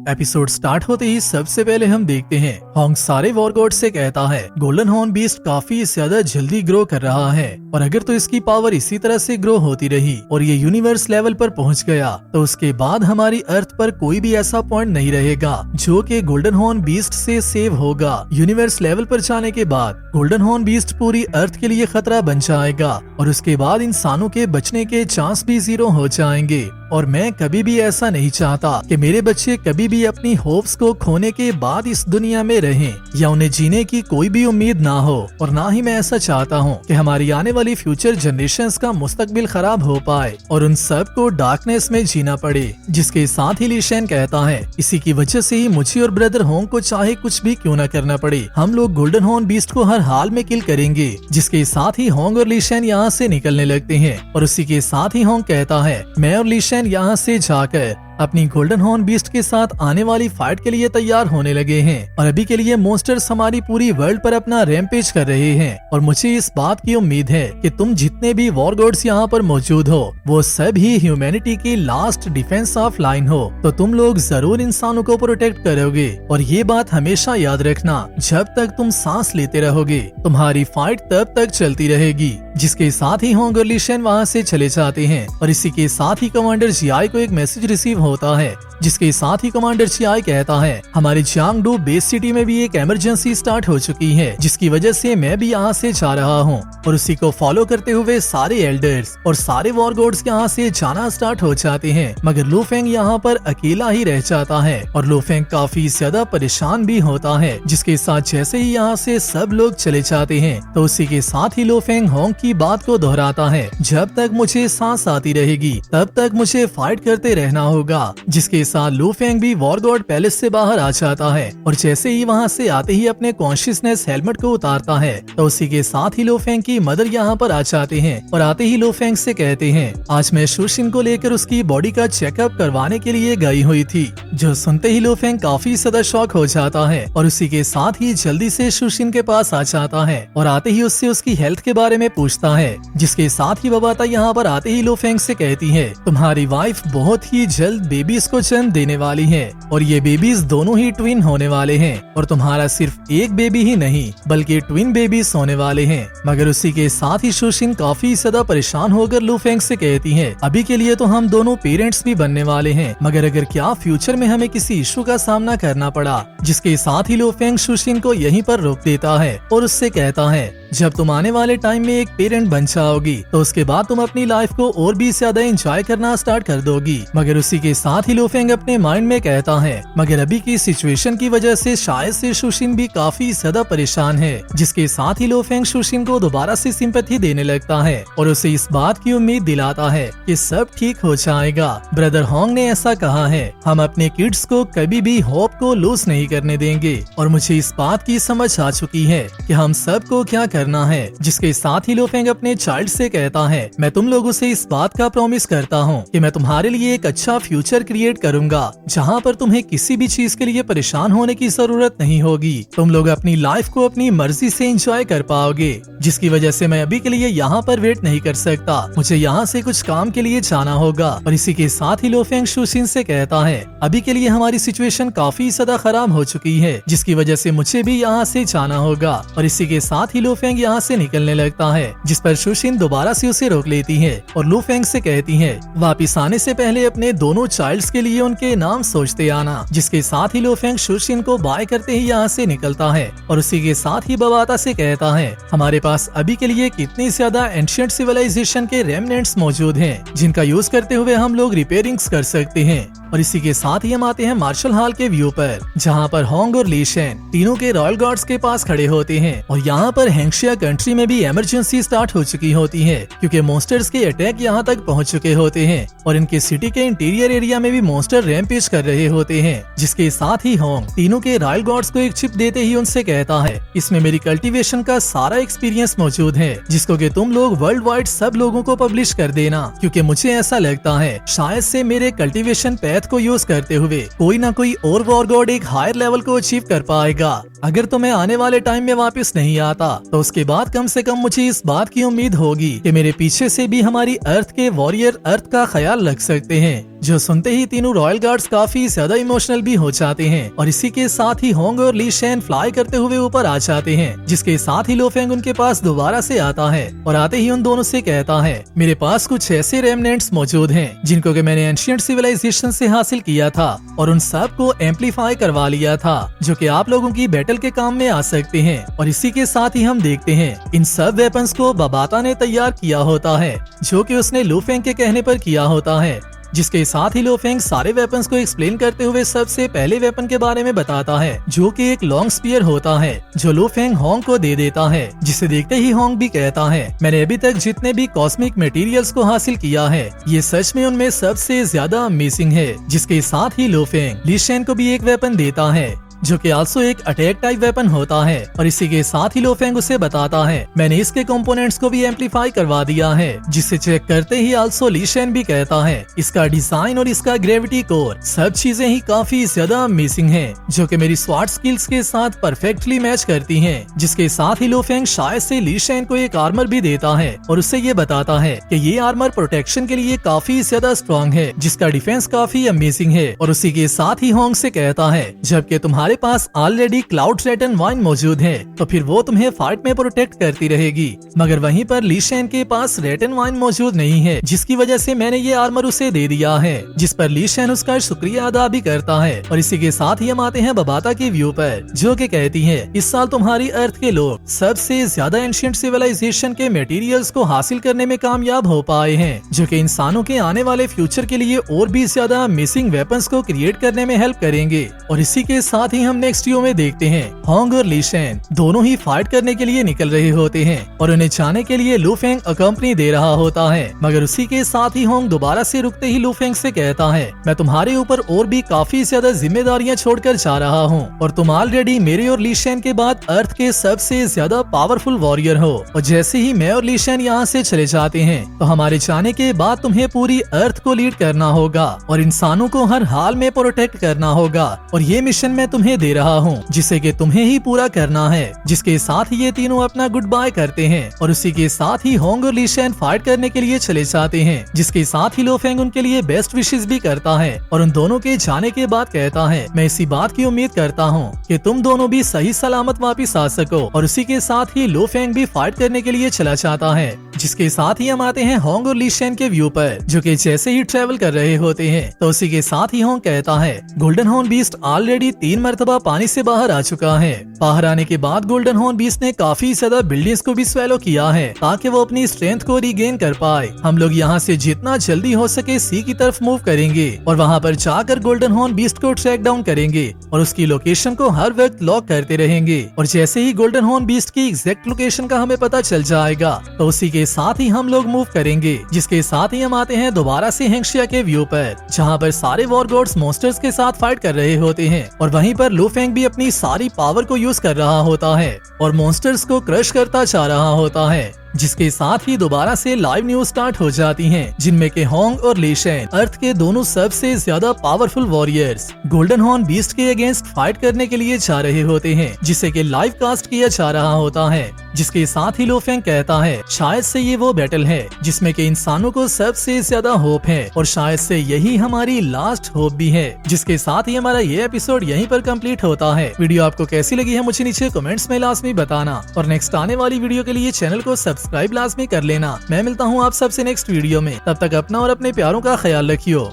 Episode start होते ही सबसे पहले हम देखते हैं होंग सारे वॉर गॉड से कहता है गोल्डन हॉर्न बीस्ट काफी ज्यादा जल्दी ग्रो कर रहा है और अगर तो इसकी पावर इसी तरह से ग्रो होती रही और ये यूनिवर्स लेवल पर पहुंच गया तो उसके बाद हमारी अर्थ पर कोई भी ऐसा पॉइंट नहीं रहेगा जो कि गोल्डन हॉर्न बीस्ट से सेव होगा। यूनिवर्स लेवल पर जाने के बाद गोल्डन हॉर्न बीस्ट पूरी अर्थ के लिए खतरा बन जाएगा और उसके बाद इंसानों के बचने के चांस भी 0 हो जाएंगे। और मैं कभी भी ऐसा नहीं चाहता कि मेरे बच्चे कभी भी अपनी होप्स को खोने के बाद इस दुनिया में रहें या उन्हें जीने की कोई भी उम्मीद ना हो। और ना ही मैं ऐसा चाहता हूँ कि हमारी आने वाली फ्यूचर जनरेशंस का मुस्तकबिल खराब हो पाए और उन सब को डार्कनेस में जीना पड़े। जिसके साथ ही लीशेन कहता है इसी की वजह से ही मुझे और ब्रदर होंग को चाहे कुछ भी क्यों न करना पड़े, हम लोग गोल्डन हॉर्न बीस्ट को हर हाल में किल करेंगे। जिसके साथ ही होंग और लीशेन यहाँ से निकलने लगते हैं और उसी के साथ ही होंग कहता है मैं और लीशेन यहाँ से जाकर अपनी गोल्डन हॉर्न बीस्ट के साथ आने वाली फाइट के लिए तैयार होने लगे हैं। और अभी के लिए मॉन्स्टर्स हमारी पूरी वर्ल्ड पर अपना रैम्पेज कर रहे हैं और मुझे इस बात की उम्मीद है कि तुम जितने भी वॉर गॉड्स यहाँ पर मौजूद हो वो सब ही ह्यूमैनिटी की लास्ट डिफेंस ऑफ लाइन हो, तो तुम लोग जरूर इंसानों को प्रोटेक्ट करोगे। और ये बात हमेशा याद रखना, जब तक तुम सांस लेते रहोगे तुम्हारी फाइट तब तक चलती रहेगी। जिसके साथ ही होंग और लीशेन वहाँ से चले जाते हैं और इसी के साथ ही कमांडर जियाई को एक मैसेज रिसीव होता है। जिसके साथ ही कमांडर जियाई कहता है हमारी जियांगडू बेस सिटी में भी एक इमरजेंसी स्टार्ट हो चुकी है जिसकी वजह से मैं भी यहाँ से जा रहा हूँ। और उसी को फॉलो करते हुए सारे एल्डर्स और सारे वॉर गॉड्स यहाँ से जाना स्टार्ट हो जाते हैं, मगर लू फेंग यहाँ पर अकेला ही रह जाता है और लू फेंग काफी ज्यादा परेशान भी होता है। जिसके साथ जैसे ही यहाँ से सब लोग चले जाते हैं तो उसी के साथ ही लू फेंग होंग की बात को दोहराता है जब तक मुझे सांस आती रहेगी तब तक मुझे फाइट करते रहना होगा। जिसके साथ लू फेंग भी वॉर गॉड पैलेस से बाहर आ जाता है और जैसे ही वहाँ से आते ही अपने कॉन्शियसनेस हेलमेट को उतारता है तो उसी के साथ ही लू फेंग की मदर यहाँ पर आ जाते हैं और आते ही लू फेंग से कहते हैं आज मैं शुशिन को लेकर उसकी बॉडी का चेकअप करवाने के लिए गई हुई थी। जो सुनते ही लू फेंग काफी ज्यादा शॉक हो जाता है और उसी के साथ ही जल्दी से शुशिन के पास आ जाता है और आते ही उससे उसकी हेल्थ के बारे में पूछता है। जिसके साथ ही बबाता यहाँ पर आते ही लू फेंग से कहती है तुम्हारी वाइफ बहुत ही जल्द बेबीज को जन्म देने वाली है और ये बेबीज दोनों ही ट्विन होने वाले हैं और तुम्हारा सिर्फ एक बेबी ही नहीं बल्कि ट्विन बेबीज होने वाले हैं। मगर उसी के साथ ही शुशिन काफी ज्यादा परेशान होकर लू फेंग से कहती है अभी के लिए तो हम दोनों पेरेंट्स भी बनने वाले हैं, मगर अगर क्या फ्यूचर में हमें किसी इशू का सामना करना पड़ा। जिसके साथ ही लू फेंग शुशिन को यहीं पर रोक देता है और उससे कहता है जब तुम आने वाले टाइम में एक पेरेंट बन जाओगी तो उसके बाद तुम अपनी लाइफ को और भी ज्यादा एंजॉय करना स्टार्ट कर दोगी। मगर उसी के साथ ही लू फेंग अपने माइंड में कहता है मगर अभी की सिचुएशन की वजह से शायद से शुशिन भी काफी ज्यादा परेशान है। जिसके साथ ही लू फेंग शुशिन को दोबारा से सिंपैथी देने लगता है और उसे इस बात की उम्मीद दिलाता है कि सब ठीक हो जाएगा। ब्रदर होंग ने ऐसा कहा है हम अपने किड्स को कभी भी होप को लूज नहीं करने देंगे और मुझे इस बात की समझ आ चुकी है कि हम सबको क्या करना है। जिसके साथ ही लू फेंग अपने चाइल्ड से कहता है मैं तुम लोगों से इस बात का प्रॉमिस करता हूँ कि मैं तुम्हारे लिए एक अच्छा फ्यूचर क्रिएट करूंगा जहाँ पर तुम्हें किसी भी चीज के लिए परेशान होने की जरूरत नहीं होगी। तुम लोग अपनी लाइफ को अपनी मर्जी से एंजॉय कर पाओगे। जिसकी वजह से मैं अभी के लिए यहाँ पर वेट नहीं कर सकता, मुझे यहाँ से कुछ काम के लिए जाना होगा। और इसी के साथ ही लू फेंग शुशिन से कहता है अभी के लिए हमारी सिचुएशन काफी ज्यादा खराब हो चुकी है जिसकी वजह से मुझे भी यहाँ से जाना होगा। और इसी के साथ ही लू फेंग यहाँ से निकलने लगता है जिस पर शुशिन दोबारा से उसे रोक लेती है और लू फेंग से कहती है वापिस आने से पहले अपने दोनों चाइल्ड्स के लिए उनके नाम सोचते आना। जिसके साथ ही लू फेंग शुशिन को बाय करते ही यहाँ से निकलता है और उसी के साथ ही बबाता से कहता है हमारे पास अभी के लिए कितनी ज्यादा एंशिएंट सिविलाइजेशन के रेमनेंट्स मौजूद हैं जिनका यूज करते हुए हम लोग रिपेयरिंग्स कर सकते हैं। और इसी के साथ ही हम आते हैं मार्शल हॉल के व्यू पर जहाँ पर होंग और लीशेन तीनों के रॉयल गार्ड्स के पास खड़े होते हैं और यहाँ पर हेंगशिया कंट्री में भी इमरजेंसी स्टार्ट हो चुकी होती है क्योंकि मॉन्स्टर्स के अटैक यहाँ तक पहुँच चुके होते हैं और इनके सिटी के इंटीरियर एरिया में भी मॉन्स्टर रैम्पेज कर रहे होते हैं। जिसके साथ ही होंग तीनों के रॉयल गार्ड्स को एक चिप देते ही उनसे कहता है इसमें मेरी कल्टीवेशन का सारा एक्सपीरियंस मौजूद है जिसको कि तुम लोग वर्ल्ड वाइड सब लोगों को पब्लिश कर देना, क्योंकि मुझे ऐसा लगता है शायद से मेरे कल्टीवेशन पैथ को यूज करते हुए कोई ना कोई और वॉर गॉड एक हायर लेवल को अचीव कर पाएगा। अगर तो मैं आने वाले टाइम में वापस नहीं आता तो उसके बाद कम से कम मुझे इस बात की उम्मीद होगी कि मेरे पीछे से भी हमारी अर्थ के वॉरियर अर्थ का ख्याल रख सकते हैं। जो सुनते ही तीनों रॉयल गार्ड्स काफी ज्यादा इमोशनल भी हो जाते हैं और इसी के साथ ही होंग और ली शेन फ्लाई करते हुए ऊपर आ जाते हैं, जिसके साथ ही लो फेंग उनके पास दोबारा से आता है और आते ही उन दोनों से कहता है, मेरे पास कुछ ऐसे रेमनेंट्स मौजूद हैं जिनको कि मैंने एंशिएंट सिविलाइजेशन से हासिल किया था और उन सब को एम्पलीफाई करवा लिया था, जो कि आप लोगों की बैटल के काम में आ सकते हैं। और इसी के साथ ही हम देखते हैं इन सब वेपन्स को बाबाता ने तैयार किया होता है, जो कि उसने लू फेंग के कहने पर किया होता है। जिसके साथ ही लो फेंग सारे वेपन्स को एक्सप्लेन करते हुए सबसे पहले वेपन के बारे में बताता है, जो कि एक लॉन्ग स्पीयर होता है, जो लो फेंग होंग को दे देता है। जिसे देखते ही होंग भी कहता है, मैंने अभी तक जितने भी कॉस्मिक मटेरियल्स को हासिल किया है, ये सच में उनमें सबसे ज्यादा अमेजिंग है। जिसके साथ ही लो फेंग ली शेन को भी एक वेपन देता है, जो कि आल्सो एक अटैक टाइप वेपन होता है। और इसी के साथ ही लो फेंग उसे बताता है, मैंने इसके कंपोनेंट्स को भी एम्पलीफाई करवा दिया है। जिसे चेक करते ही आल्सो ली शेन भी कहता है, इसका डिजाइन और इसका ग्रेविटी कोर सब चीजें ही काफी ज्यादा अमेजिंग हैं, जो कि मेरी स्वाट स्किल्स के साथ परफेक्टली मैच करती हैं। जिसके साथ ही लो फेंग शायद से ली शेन को एक आर्मर भी देता है और उससे ये बताता है कि ये आर्मर प्रोटेक्शन के लिए काफी ज्यादा स्ट्रॉन्ग है, जिसका डिफेंस काफी अमेजिंग है। और उसी के साथ ही होंग से कहता है, जबकि तुम्हारे पास ऑलरेडी क्लाउड रेटन वाइन मौजूद है, तो फिर वो तुम्हें फाइट में प्रोटेक्ट करती रहेगी। मगर वहीं पर ली शेन के पास रेटन वाइन मौजूद नहीं है, जिसकी वजह से मैंने ये आर्मर उसे दे दिया है। जिस पर ली शेन उसका शुक्रिया अदा भी करता है। और इसी के साथ ही हम आते हैं बाबाता की व्यू पर, जो कि कहती है, इस साल तुम्हारी अर्थ के लोग सबसे ज्यादा एंशिएंट सिविलाइजेशन के मटेरियल्स को हासिल करने में कामयाब हो पाए हैं, जो कि इंसानों के आने वाले फ्यूचर के लिए और भी ज्यादा मिसिंग वेपन्स को क्रिएट करने में हेल्प करेंगे। और इसी के साथ ही हम नेक्स्ट वीडियो में देखते हैं, होंग और ली शेन दोनों ही फाइट करने के लिए निकल रहे होते हैं और उन्हें जाने के लिए लू फेंग अकम्पनी दे रहा होता है। मगर उसी के साथ ही होंग दोबारा से रुकते ही लू फेंग से कहता है, मैं तुम्हारे ऊपर और भी काफी ज्यादा जिम्मेदारियां छोड़कर जा रहा हूँ और तुम ऑलरेडी मेरे और ली शेन के बाद अर्थ के सबसे ज्यादा पावरफुल वॉरियर हो। और जैसे ही मैं और ली शेन यहाँ से चले जाते हैं, तो हमारे जाने के बाद तुम्हें पूरी अर्थ को लीड करना होगा और इंसानों को हर हाल में प्रोटेक्ट करना होगा। और ये मिशन मैं तुम्हें दे रहा हूँ, जिसे कि तुम्हें ही पूरा करना है। जिसके साथ ही ये तीनों अपना गुड बाय करते हैं और उसी के साथ ही होंग और ली शेन फाइट करने के लिए चले जाते हैं। जिसके साथ ही लो फेंग उनके लिए बेस्ट विशेस भी करता है और उन दोनों के जाने के बाद कहता है, मैं इसी बात की उम्मीद करता हूँ कि तुम दोनों भी सही सलामत वापिस आ सको। और उसी के साथ ही लो फेंग भी फाइट करने के लिए चला जाता है। जिसके साथ ही हम आते हैं होंग और ली शेन के व्यू पर, जो कि जैसे ही ट्रेवल कर रहे होते हैं, तो उसी के साथ ही होंग कहता है, गोल्डन हॉर्न बीस्ट ऑलरेडी 3 मरतबा पानी से बाहर आ चुका है। बाहर आने के बाद गोल्डन हॉर्न बीस्ट ने काफी ज्यादा बिल्डिंग्स को भी स्वेलो किया है, ताकि वो अपनी स्ट्रेंथ को रिगेन कर पाए। हम लोग यहाँ से जितना जल्दी हो सके सी की तरफ मूव करेंगे और वहाँ पर जाकर गोल्डन हॉर्न बीस्ट को ट्रैक डाउन करेंगे और उसकी लोकेशन को हर वक्त लॉक करते रहेंगे। और जैसे ही गोल्डन हॉर्न बीस्ट की एग्जैक्ट लोकेशन का हमें पता चल जाएगा, तो उसी के साथ ही हम लोग मूव करेंगे। जिसके साथ ही हम आते हैं दोबारा से हेंगशिया के व्यू पर, जहाँ पर सारे वॉर गॉड्स मॉन्स्टर्स के साथ फाइट कर रहे होते हैं और वहीं पर लू फेंग भी अपनी सारी पावर को यूज कर रहा होता है और मॉन्स्टर्स को क्रश करता जा रहा होता है। जिसके साथ ही दोबारा से लाइव न्यूज स्टार्ट हो जाती हैं, जिनमें के होंग और ली शेन अर्थ के दोनों सबसे ज्यादा powerful warriors golden horn beast के अगेंस्ट फाइट करने के लिए जा रहे होते हैं, जिसे के लाइव कास्ट किया जा रहा होता है। जिसके साथ ही लो फेंग कहता है, शायद से ये वो बैटल है जिसमें के इंसानों को सबसे ज्यादा होप है और शायद से यही हमारी लास्ट होप भी है। जिसके साथ ही हमारा ये एपिसोड यहीं पर कंप्लीट होता है। वीडियो आपको कैसी लगी है मुझे नीचे कमेंट्स में लाजमी बताना और नेक्स्ट आने वाली वीडियो के लिए चैनल को सब्सक्राइब लाजमी कर लेना। मैं मिलता हूँ आप सबसे नेक्स्ट वीडियो में, तब तक अपना और अपने प्यारों का ख्याल रखियो।